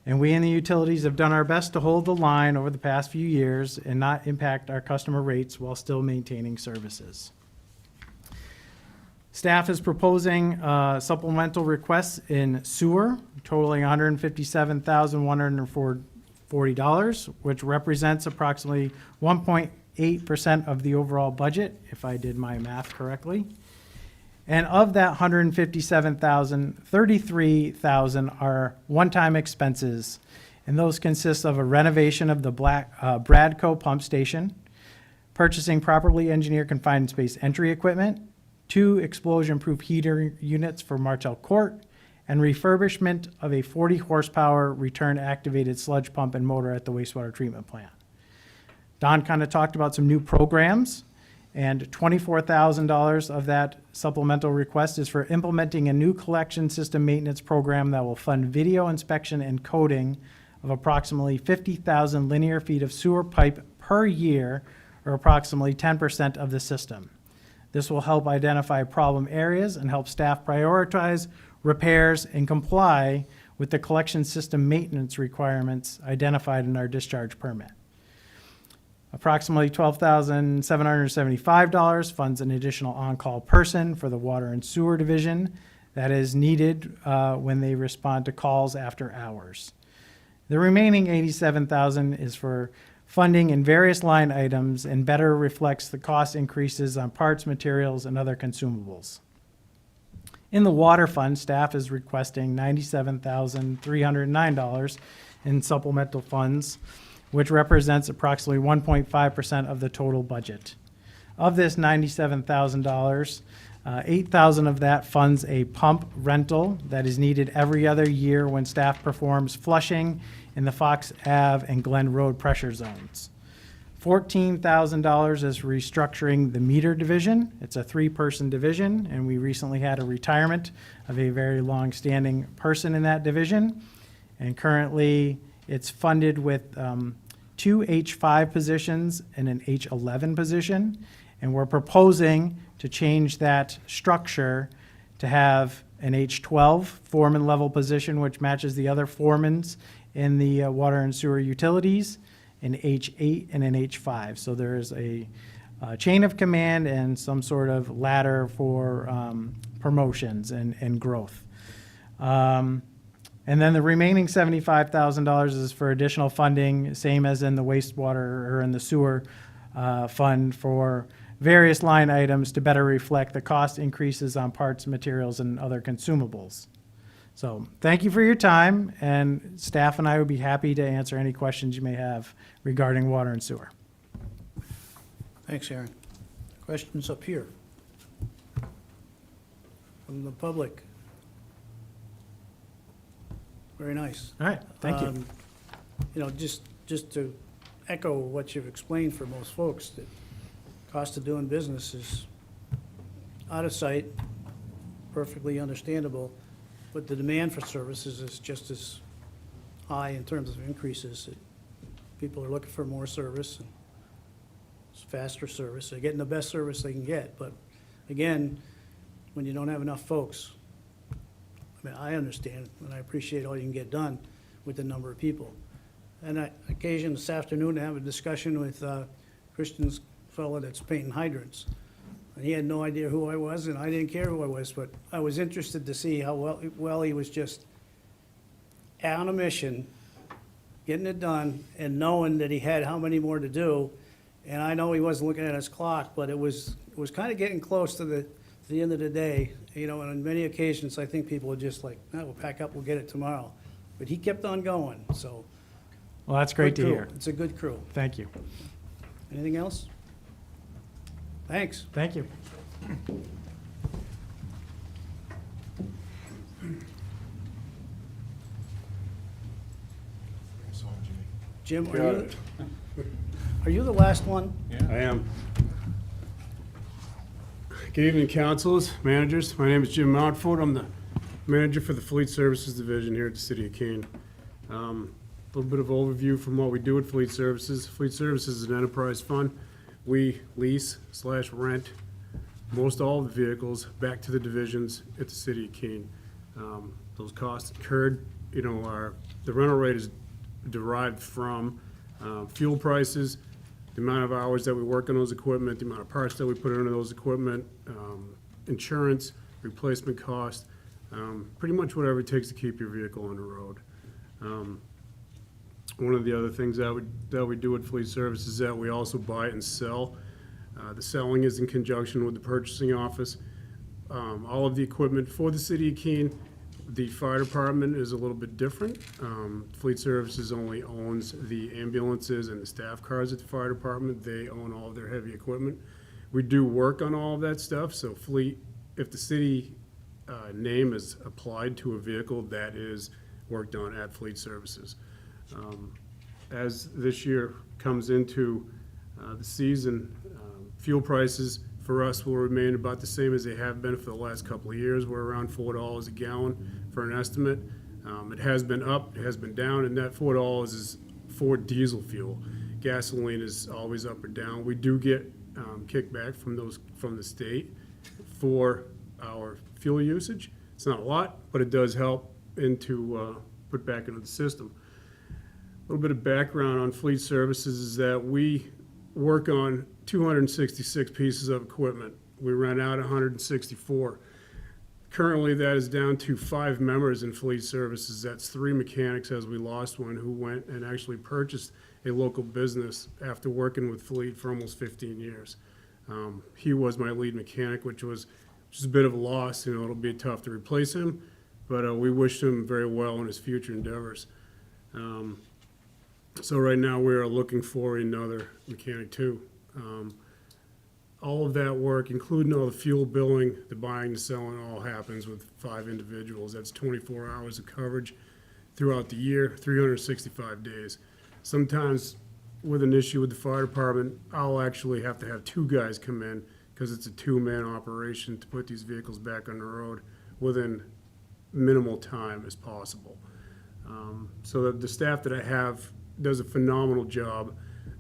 and we in the utilities have done our best to hold the line over the past few years and not impact our customer rates while still maintaining services. Staff is proposing supplemental requests in sewer totaling $157,140, which represents approximately 1.8% of the overall budget, if I did my math correctly. And of that $157,000, $33,000 are one-time expenses, and those consist of a renovation of the Bradco pump station, purchasing properly engineered confined space entry equipment, 2 explosion-proof heater units for Martel Court, and refurbishment of a 40-horsepower return-activated sludge pump and motor at the wastewater treatment plant. Don kind of talked about some new programs, and $24,000 of that supplemental request is for implementing a new collection system maintenance program that will fund video inspection and coding of approximately 50,000 linear feet of sewer pipe per year, or approximately 10% of the system. This will help identify problem areas and help staff prioritize repairs and comply with the collection system maintenance requirements identified in our discharge permit. Approximately $12,775 funds an additional on-call person for the water and sewer division that is needed when they respond to calls after hours. The remaining $87,000 is for funding in various line items and better reflects the cost increases on parts, materials, and other consumables. In the water fund, staff is requesting $97,309 in supplemental funds, which represents approximately 1.5% of the total budget. Of this $97,000, $8,000 of that funds a pump rental that is needed every other year when staff performs flushing in the Fox Ave and Glen Road pressure zones. $14,000 is restructuring the meter division. It's a 3-person division, and we recently had a retirement of a very long-standing person in that division. And currently, it's funded with 2 H5 positions and an H11 position. And we're proposing to change that structure to have an H12 foreman level position, which matches the other foremans in the water and sewer utilities, an H8 and an H5. So there is a chain of command and some sort of ladder for promotions and growth. And then the remaining $75,000 is for additional funding, same as in the wastewater or in the sewer fund, for various line items to better reflect the cost increases on parts, materials, and other consumables. So thank you for your time, and staff and I would be happy to answer any questions you may have regarding water and sewer. Thanks, Aaron. Questions up here? From the public? Very nice. All right, thank you. You know, just to echo what you've explained for most folks, that cost of doing business is out of sight, perfectly understandable, but the demand for services is just as high in terms of increases. People are looking for more service, and faster service. They're getting the best service they can get, but again, when you don't have enough folks, I mean, I understand, and I appreciate all you can get done with the number of people. And I occasion this afternoon to have a discussion with Christian's fellow that's painting hydrants. And he had no idea who I was, and I didn't care who I was, but I was interested to see how well he was just on a mission, getting it done, and knowing that he had how many more to do. And I know he wasn't looking at his clock, but it was kind of getting close to the end of the day, you know, and on many occasions, I think people are just like, "No, we'll pack up, we'll get it tomorrow." But he kept on going, so. Well, that's great good to crew. hear. It's a good crew. Thank you. Anything else? Thanks. Thank you. Jim, are you the last one? I am. Good evening, councils, managers. My name is Jim Mountford. I'm the manager for the Fleet Services Division here at the City of Keene. A little bit of overview from what we do at Fleet Services. Fleet Services is an enterprise fund. We lease/rent most all of the vehicles back to the divisions at the City of Keene. Those costs incurred, you know, the rental rate is derived from fuel prices, the amount of hours that we work on those equipment, the amount of parts that we put into those equipment, insurance, replacement cost, pretty much whatever it takes to keep your vehicle on the road. One of the other things that we do at Fleet Services is that we also buy and sell. The selling is in conjunction with the purchasing office. All of the equipment for the City of Keene. The fire department is a little bit different. Fleet Services only owns the ambulances and the staff cars at the fire department. They own all of their heavy equipment. We do work on all of that stuff, so Fleet, if the city name is applied to a vehicle, that is worked on at Fleet Services. As this year comes into the season, fuel prices for us will remain about the same as they have been for the last couple of years. We're around $4 a gallon for an estimate. It has been up, it has been down, and that $4 is for diesel fuel. Gasoline is always up or down. We do get kickback from the state for our fuel usage. It's not a lot, but it does help put back into the system. A little bit of background on Fleet Services is that we work on 266 pieces of equipment. We rent out 164. Currently, that is down to 5 members in Fleet Services. That's 3 mechanics, as we lost one, who went and actually purchased a local business after working with Fleet for almost 15 years. He was my lead mechanic, which is a bit of a loss. You know, it'll be tough to replace him, but we wish him very well in his future endeavors. So right now, we are looking for another mechanic too. All of that work, including all the fuel billing, the buying, the selling, all happens with 5 individuals. That's 24 hours of coverage throughout the year, 365 days. Sometimes with an issue with the fire department, I'll actually have to have 2 guys come in because it's a 2-man operation to put these vehicles back on the road within minimal time as possible. So the staff that I have does a phenomenal job.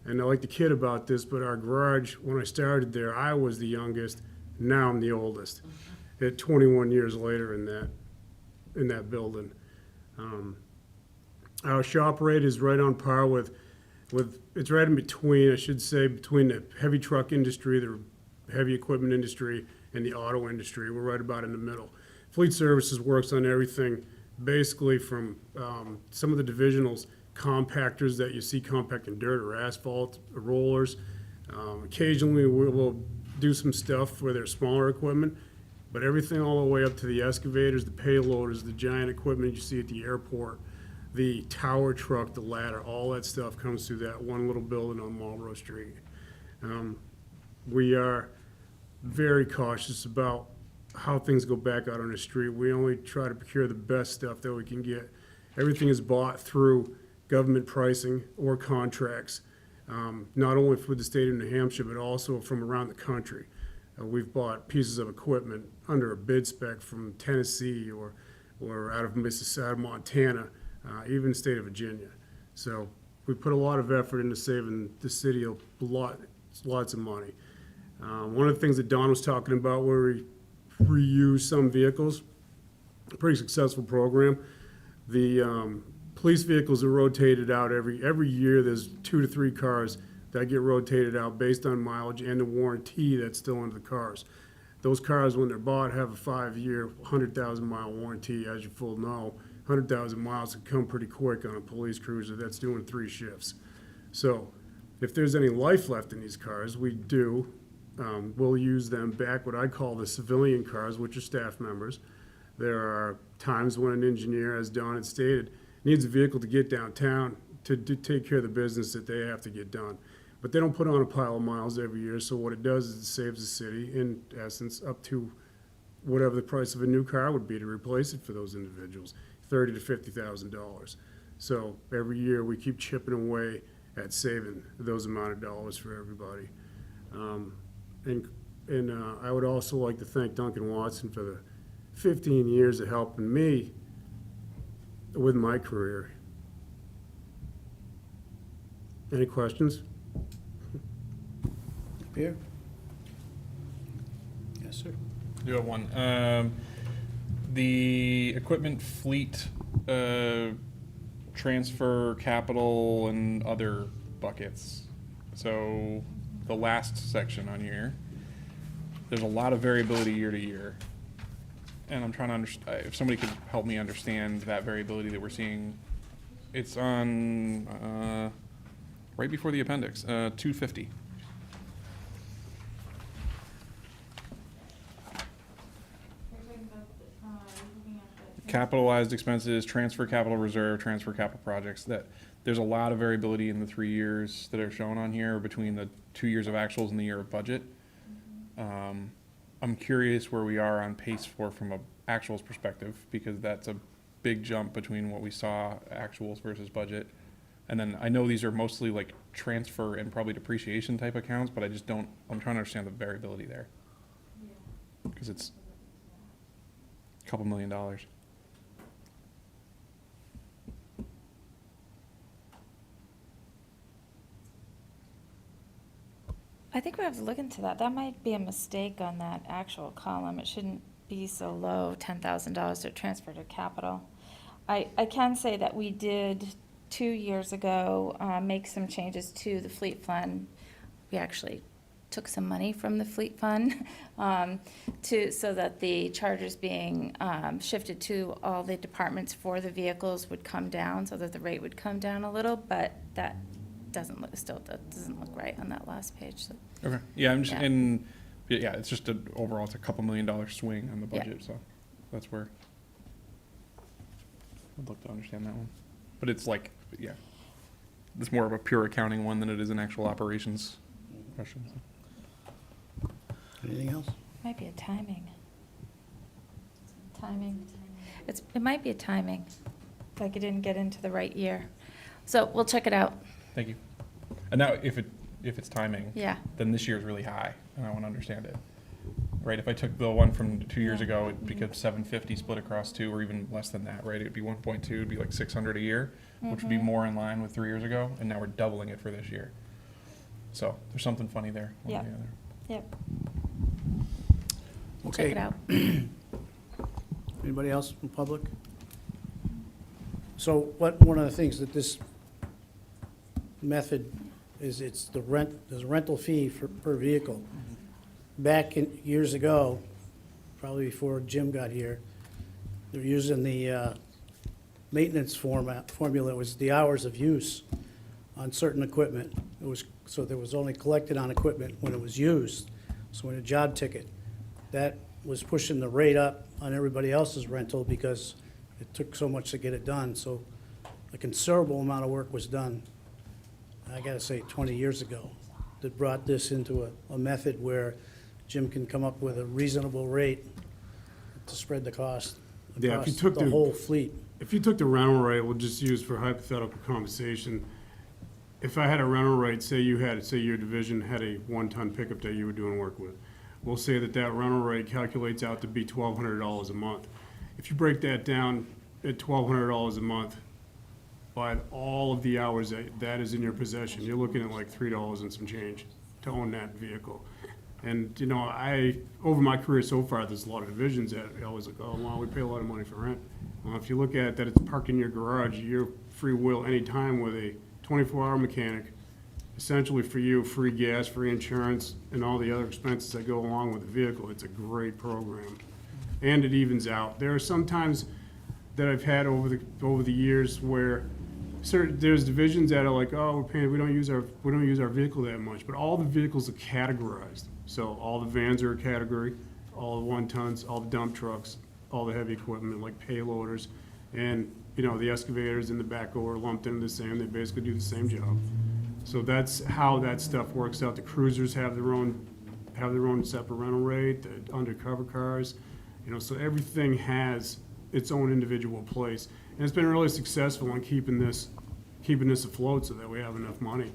And I like to kid about this, but our garage, when I started there, I was the youngest. Now I'm the oldest. At 21 years later in that building. Our shop rate is right on par with it's right in between, I should say, between the heavy truck industry, the heavy equipment industry, and the auto industry. We're right about in the middle. Fleet Services works on everything, basically from some of the divisionals, compactors that you see compacting dirt or asphalt, rollers. Occasionally we'll do some stuff for their smaller equipment, but everything all the way up to the excavators, the payloaders, the giant equipment you see at the airport, the tower truck, the ladder, all that stuff comes through that one little building on Marlboro Street. We are very cautious about how things go back out on the street. We only try to procure the best stuff that we can get. Everything is bought through government pricing or contracts, not only for the state of New Hampshire, but also from around the country. We've bought pieces of equipment under a bid spec from Tennessee or out of Mississauga, Montana, even the state of Virginia. So we put a lot of effort into saving the city lots of money. One of the things that Don was talking about where we reuse some vehicles, a pretty successful program. The police vehicles are rotated out every year. There's 2 to 3 cars that get rotated out based on mileage and the warranty that's still under the cars. Those cars, when they're bought, have a 5-year, 100,000-mile warranty. As you full know, 100,000 miles can come pretty quick on a police cruiser that's doing 3 shifts. So if there's any life left in these cars, we do. We'll use them back, what I call the civilian cars, which are staff members. There are times when an engineer, as Don had stated, needs a vehicle to get downtown to take care of the business that they have to get done. But they don't put on a pile of miles every year, so what it does is it saves the city, in essence, up to whatever the price of a new car would be to replace it for those individuals, $30,000 to $50,000. So every year we keep chipping away at saving those amount of dollars for everybody. And I would also like to thank Duncan Watson for the 15 years of helping me with my career. Any questions? Pierre? Yes, sir. Do have one. The equipment fleet transfer capital and other buckets. So the last section on here, there's a lot of variability year to year. And I'm trying to understand, if somebody could help me understand that variability that we're seeing. It's on, right before the appendix, 250. Capitalized expenses, transfer capital reserve, transfer capital projects, that there's a lot of variability in the 3 years that are shown on here between the 2 years of actuals and the year of budget. I'm curious where we are on pace from a actuals perspective, because that's a big jump between what we saw actuals versus budget. And then I know these are mostly like transfer and probably depreciation type accounts, but I'm trying to understand the variability there. Because it's a couple $1 million. I think we have to look into that. That might be a mistake on that actual column. It shouldn't be so low, $10,000 to transfer to capital. I can say that we did 2 years ago make some changes to the fleet fund. We actually took some money from the fleet fund so that the charges being shifted to all the departments for the vehicles would come down, so that the rate would come down a little, but that doesn't look right on that last page. So. Okay. Yeah, it's just overall, it's a couple $1 million swing on the budget, so that's where I'd like to understand that one. But it's like, yeah, it's more of a pure accounting one than it is an actual operations question. So. Anything else? Might be a timing. It might be a timing, like it didn't get into the right year. So we'll check it out. Thank you. And now, if it's timing, Yeah. then this year is really high, and I want to understand it. Right? If I took the one from 2 years ago, it'd be 750 split across 2, or even less than that, right? It'd be 1.2, it'd be like 600 a year, which would be more in line with 3 years ago, and now we're doubling it for this year. So there's something funny there. One or the other. Yep. Okay. Check it out. Anybody else from public? So one of the things that this method is, there's a rental fee per vehicle. Back years ago, probably before Jim got here, they were using the maintenance formula. It was the hours of use on certain equipment. So there was only collected on equipment when it was used. So in a job ticket, that was pushing the rate up on everybody else's rental because it took so much to get it done. So a considerable amount of work was done, I gotta say, 20 years ago, that brought this into a method where Jim can come up with a reasonable rate to spread the cost Yeah, if you across took the whole fleet. If you took the rental rate, we'll just use for hypothetical compensation. If I had a rental rate, say your division had a 1-ton pickup that you were doing work with. we'll say that that rental rate calculates out to be $1,200 a month. If you break that down at $1,200 a month, by all of the hours that is in your possession, you're looking at like $3 and some change to own that vehicle. And, you know, over my career so far, there's a lot of divisions that I always like, oh, well, we pay a lot of money for rent. Well, if you look at that, it's parked in your garage, you're free will anytime with a 24-hour mechanic, essentially for you, free gas, free insurance, and all the other expenses that go along with the vehicle. It's a great program. And it evens out. There are some times that I've had over the years where there's divisions that are like, oh, we don't use our vehicle that much, but all the vehicles are categorized. So all the vans are a category, all the 1-tons, all the dump trucks, all the heavy equipment like payloaders, and you know the excavators and the backhoe are lumped into the same. They basically do the same job. So that's how that stuff works out. The cruisers have their own separate rental rate. The undercover cars, you know, so everything has its own individual place, and it's been really successful in keeping this afloat so that we have enough money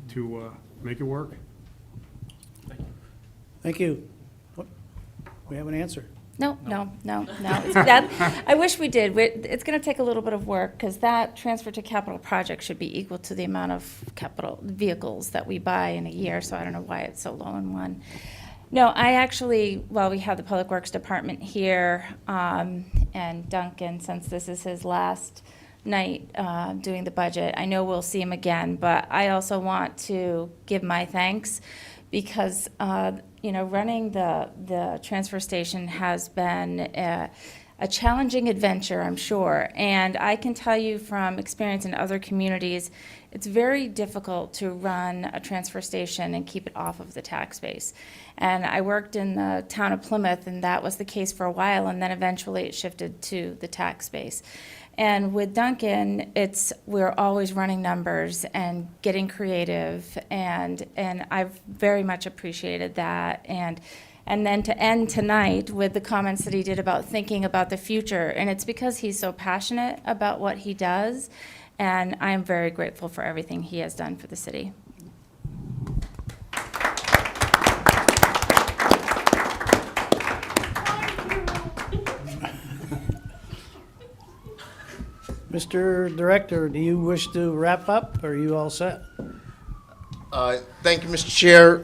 to make it work. Thank you. We have an answer. No. It's that, I wish we did. It's going to take a little bit of work because that transfer to capital project should be equal to the amount of capital vehicles that we buy in a year, so I don't know why it's so low in one. No, I actually, well, we have the Public Works Department here, and Duncan, since this is his last night doing the budget, I know we'll see him again, but I also want to give my thanks because, you know, running the transfer station has been a challenging adventure, I'm sure. And I can tell you from experience in other communities, it's very difficult to run a transfer station and keep it off of the tax base. And I worked in the town of Plymouth, and that was the case for a while, and then eventually it shifted to the tax base. And with Duncan, we're always running numbers and getting creative, and I've very much appreciated that. And then to end tonight with the comments that he did about thinking about the future, and it's because he's so passionate about what he does, and I am very grateful for everything he has done for the city. Mr. Director, do you wish to wrap up, or are you all set? Thank you, Mr. Chair.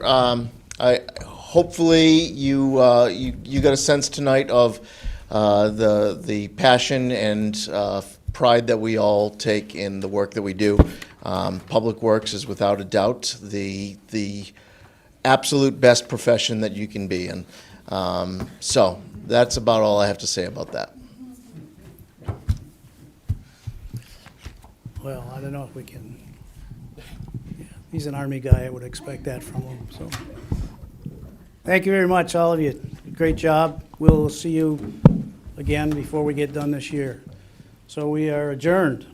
Hopefully you got a sense tonight of the passion and pride that we all take in the work that we do. Public Works is without a doubt the absolute best profession that you can be in. So that's about all I have to say about that. Well, I don't know if we can, yeah, he's an Army guy, I would expect that from him, so. Thank you very much, all of you. Great job. We'll see you again before we get done this year. So we are adjourned.